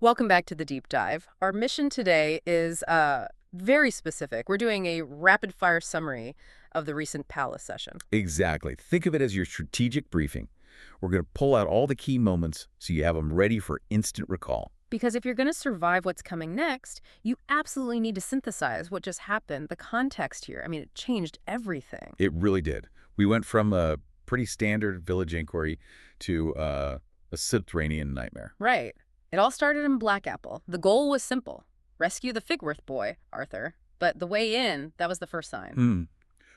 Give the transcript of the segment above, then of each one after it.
Welcome back to the deep dive. Our mission today is very specific. We're doing a rapid fire summary of the recent palace session. Exactly. Think of it as your strategic briefing. We're going to pull out all the key moments so you have them ready for instant recall. Because if you're going to survive what's coming next, you absolutely need to synthesize what just happened, the context here. I mean, it changed everything. It really did. We went from a pretty standard village inquiry to a subterranean nightmare. Right. It all started in Blackapple. The goal was simple. Rescue the Figworth boy, Arthur. But the way in, that was the first sign.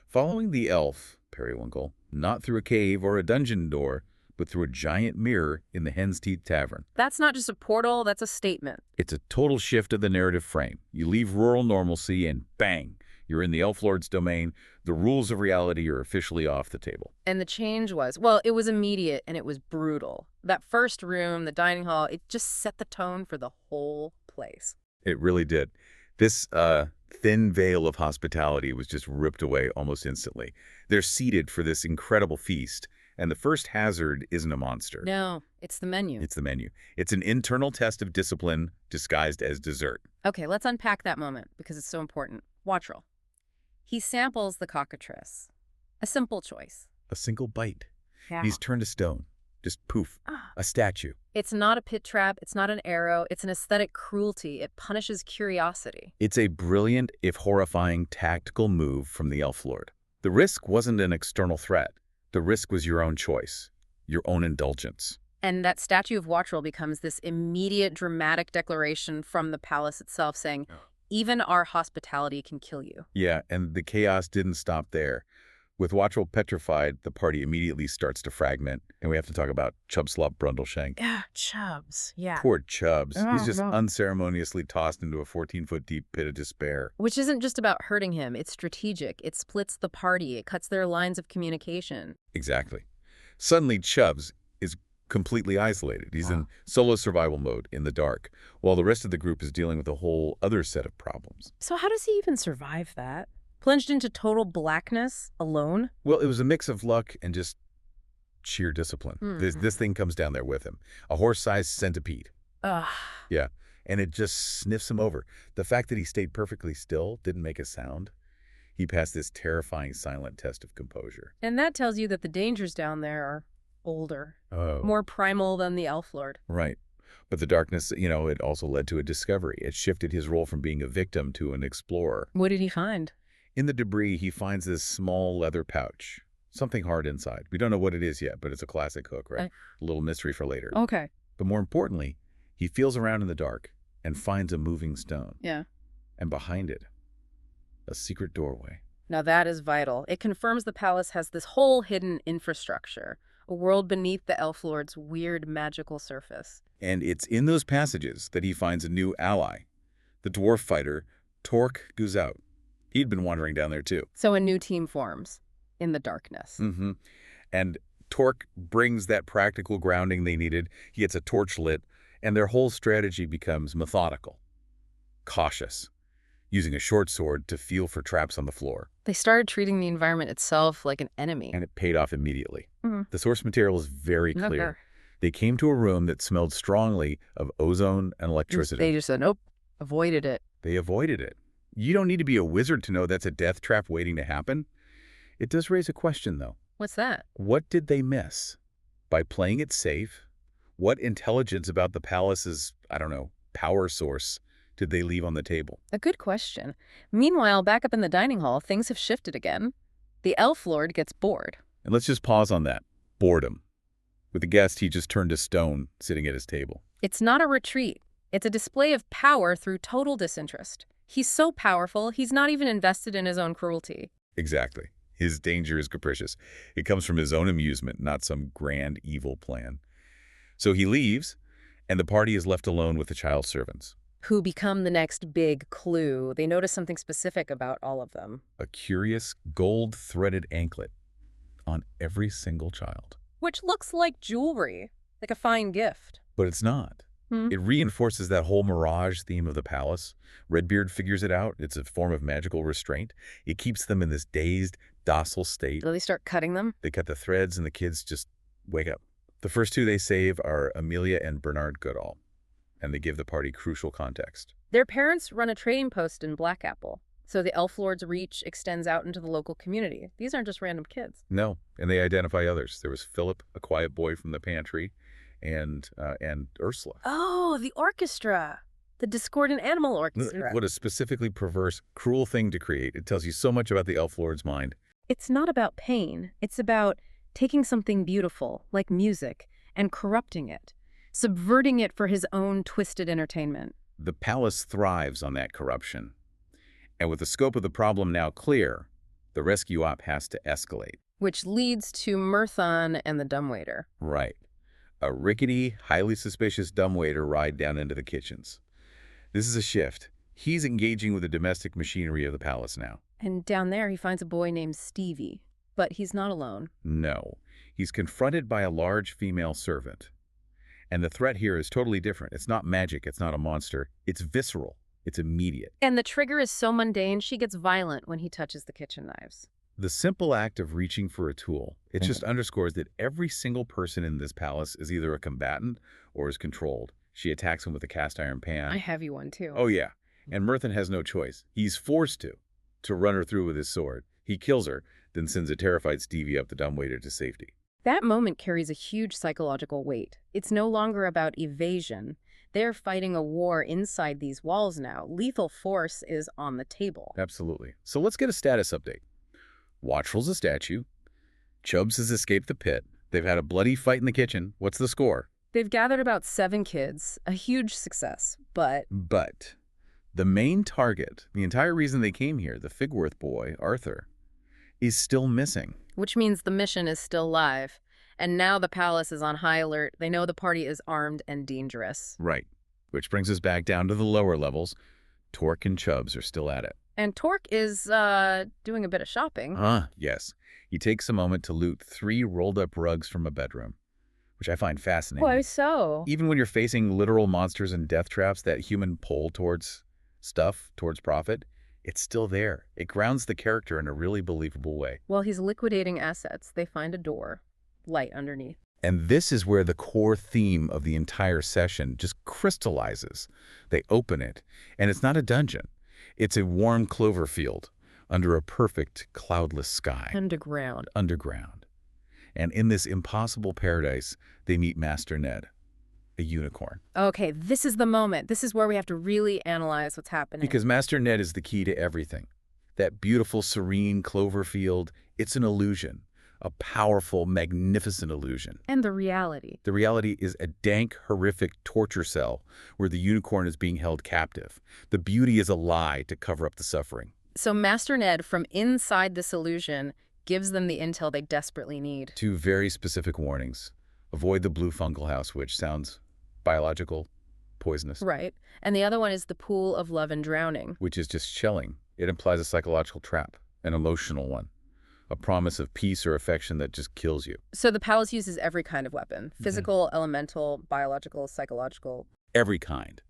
Following the elf, Periwinkle, not through a cave or a dungeon door, but through a giant mirror in the Hen's Teeth Tavern. That's not just a portal, that's a statement. It's a total shift of the narrative frame. You leave rural normalcy and bang, you're in the Elf Lord's domain. The rules of reality are officially off the table. And the change was, well, it was immediate and it was brutal. That first room, the dining hall, it just set the tone for the whole place. It really did. This thin veil of hospitality was just ripped away almost instantly. They're seated for this incredible feast, and the first hazard isn't a monster. No, it's the menu. It's the menu. It's an internal test of discipline disguised as dessert. Okay, let's unpack that moment because it's so important. Wattrell. He samples the cockatrice. A simple choice. A single bite. Yeah. He's turned to stone. Just poof. A statue. It's not a pit trap. It's not an arrow. It's an aesthetic cruelty. It punishes curiosity. It's a brilliant, if horrifying, tactical move from the Elf Lord. The risk wasn't an external threat. The risk was your own choice, your own indulgence. And that statue of Wattrell becomes this immediate dramatic declaration from the palace itself saying, even our hospitality can kill you. Yeah, and the chaos didn't stop there. With Wattrell petrified, the party immediately starts to fragment, and we have to talk about Chubslop Brundleshank. Yeah, Chubbs. Yeah. Poor Chubbs. He's just no. unceremoniously tossed into a 14-foot deep pit of despair. Which isn't just about hurting him. It's strategic. It splits the party. It cuts their lines of communication. Exactly. Suddenly, Chubbs is completely isolated. He's in solo survival mode in the dark, while the rest of the group is dealing with a whole other set of problems. So how does he even survive that? Plunged into total blackness, alone? Well, it was a mix of luck and just sheer discipline. This thing comes down there with him. A horse-sized centipede. Ugh. Yeah, and it just sniffs him over. The fact that he stayed perfectly still, didn't make a sound, he passed this terrifying silent test of composure. And that tells you that the dangers down there are older, more primal than the Elf Lord. Right. But the darkness, it also led to a discovery. It shifted his role from being a victim to an explorer. What did he find? In the debris, he finds this small leather pouch. Something hard inside. We don't know what it is yet, but it's a classic hook, right? A little mystery for later. Okay. But more importantly, he feels around in the dark and finds a moving stone. Yeah. And behind it, a secret doorway. Now that is vital. It confirms the palace has this whole hidden infrastructure, a world beneath the Elf Lord's weird magical surface. And it's in those passages that he finds a new ally, the dwarf fighter, Torque Guzout. He'd been wandering down there too. So a new team forms in the darkness. And Torque brings that practical grounding they needed. He gets a torch lit, and their whole strategy becomes methodical, cautious, using a short sword to feel for traps on the floor. They started treating the environment itself like an enemy. And it paid off immediately. The source material is very clear. Okay. They came to a room that smelled strongly of ozone and electricity. They just said, nope, avoided it. They avoided it. You don't need to be a wizard to know that's a death trap waiting to happen. It does raise a question, though. What's that? What did they miss? By playing it safe, what intelligence about the palace's, power source did they leave on the table? A good question. Meanwhile, back up in the dining hall, things have shifted again. The Elf Lord gets bored. And let's just pause on that. Boredom. With the guest, he just turned to stone, sitting at his table. It's not a retreat. It's a display of power through total disinterest. He's so powerful, he's not even invested in his own cruelty. Exactly. His danger is capricious. It comes from his own amusement, not some grand evil plan. So he leaves, and the party is left alone with the child servants. Who become the next big clue. They notice something specific about all of them. A curious gold-threaded anklet on every single child. Which looks like jewelry, like a fine gift. But it's not. It reinforces that whole mirage theme of the palace. Redbeard figures it out. It's a form of magical restraint. It keeps them in this dazed, docile state. Do they start cutting them? They cut the threads, and the kids just wake up. The first two they save are Amelia and Bernard Goodall. and they give the party crucial context. Their parents run a trading post in Blackapple, so the Elf Lord's reach extends out into the local community. These aren't just random kids. No, and they identify others. There was Philip, a quiet boy from the pantry, and Ursula. Oh, the orchestra. The discordant animal orchestra. What a specifically perverse, cruel thing to create. It tells you so much about the Elf Lord's mind. It's not about pain. It's about taking something beautiful, like music, and corrupting it, subverting it for his own twisted entertainment. The palace thrives on that corruption. And with the scope of the problem now clear, the rescue op has to escalate. Which leads to Murthon and the dumbwaiter. Right. A rickety, highly suspicious dumbwaiter ride down into the kitchens. This is a shift. He's engaging with the domestic machinery of the palace now. And down there he finds a boy named Stevie. But he's not alone. No. He's confronted by a large female servant. And the threat here is totally different. It's not magic. It's not a monster. It's visceral. It's immediate. And the trigger is so mundane, she gets violent when he touches the kitchen knives. The simple act of reaching for a tool, it just underscores that every single person in this palace is either a combatant or is controlled. She attacks him with a cast iron pan. I have you one, too. Oh, yeah. And Murthon has no choice. He's forced to run her through with his sword. He kills her, then sends a terrified Stevie up the dumbwaiter to safety. That moment carries a huge psychological weight. It's no longer about evasion. They're fighting a war inside these walls now. Lethal force is on the table. Absolutely. So let's get a status update. Watchrel's a statue. Chubbs has escaped the pit. They've had a bloody fight in the kitchen. What's the score? They've gathered about 7 kids, a huge success, but the main target, the entire reason they came here, the Figworth boy, Arthur, is still missing. Which means the mission is still live. And now the palace is on high alert. They know the party is armed and dangerous. Right. Which brings us back down to the lower levels. Torque and Chubbs are still at it. And Torque is doing a bit of shopping. Yes. He takes a moment to loot 3 rolled-up rugs from a bedroom, which I find fascinating. Why so? Even when you're facing literal monsters and death traps, that human pull towards stuff, towards profit, it's still there. It grounds the character in a really believable way. While he's liquidating assets, they find a door, light underneath. And this is where the core theme of the entire session just crystallizes. They open it, and it's not a dungeon. It's a warm clover field under a perfect cloudless sky. Underground. And in this impossible paradise, they meet Master Ned, a unicorn. Okay, this is the moment. This is where we have to really analyze what's happening. Because Master Ned is the key to everything. That beautiful, serene clover field, it's an illusion. A powerful, magnificent illusion. And the reality. The reality is a dank, horrific torture cell where the unicorn is being held captive. The beauty is a lie to cover up the suffering. So Master Ned, from inside this illusion, gives them the intel they desperately need. 2 very specific warnings. Avoid the blue fungal house, which sounds biological, poisonous. Right. And the other one is the pool of love and drowning. Which is just chilling. It implies a psychological trap, an emotional one. A promise of peace or affection that just kills you. So the palace uses every kind of weapon. Physical, elemental, biological, psychological. Every kind.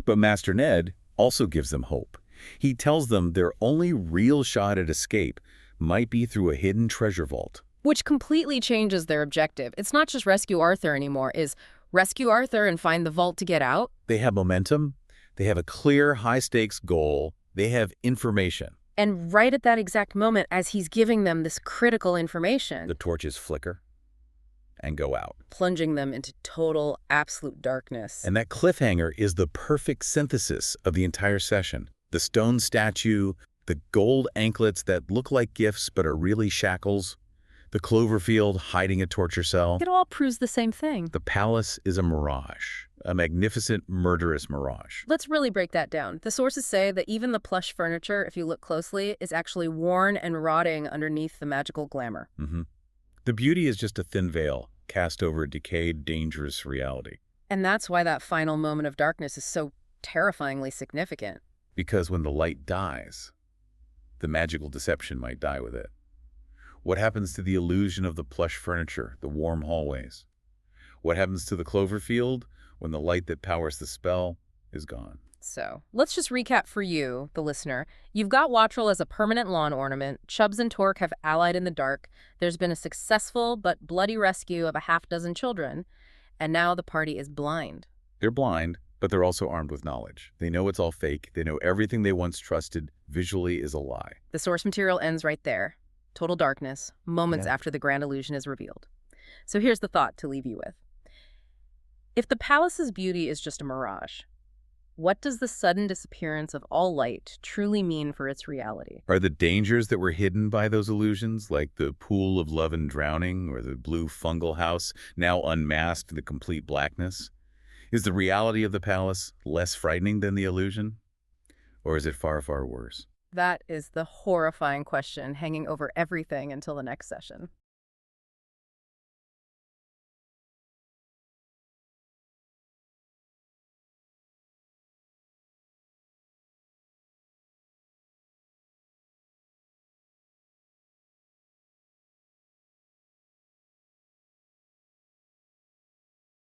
But Master Ned also gives them hope. He tells them their only real shot at escape might be through a hidden treasure vault. Which completely changes their objective. It's not just rescue Arthur anymore. Is rescue Arthur and find the vault to get out? They have momentum. They have a clear, high-stakes goal. They have information. And right at that exact moment, as he's giving them this critical information, The torches flicker and go out. plunging them into total, absolute darkness. And that cliffhanger is the perfect synthesis of the entire session. The stone statue, the gold anklets that look like gifts but are really shackles, the Cloverfield hiding a torture cell. It all proves the same thing. The palace is a mirage, a magnificent, murderous mirage. Let's really break that down. The sources say that even the plush furniture, if you look closely, is actually worn and rotting underneath the magical glamour. The beauty is just a thin veil cast over a decayed, dangerous reality. And that's why that final moment of darkness is so terrifyingly significant. Because when the light dies, the magical deception might die with it. What happens to the illusion of the plush furniture, the warm hallways? What happens to the Cloverfield when the light that powers the spell is gone? So, let's just recap for you, the listener. You've got Wattrel as a permanent lawn ornament. Chubbs and Torque have allied in the dark. There's been a successful but bloody rescue of a half-dozen children. And now the party is blind. They're blind, But they're also armed with knowledge. They know it's all fake. They know everything they once trusted visually is a lie. The source material ends right there. Total darkness, moments Yeah. after the grand illusion is revealed. So here's the thought to leave you with. If the palace's beauty is just a mirage, what does the sudden disappearance of all light truly mean for its reality? Are the dangers that were hidden by those illusions, like the pool of love and drowning or the blue fungal house, now unmasked in the complete blackness? Is the reality of the palace less frightening than the illusion? Or is it far, far worse? That is the horrifying question hanging over everything until the next session.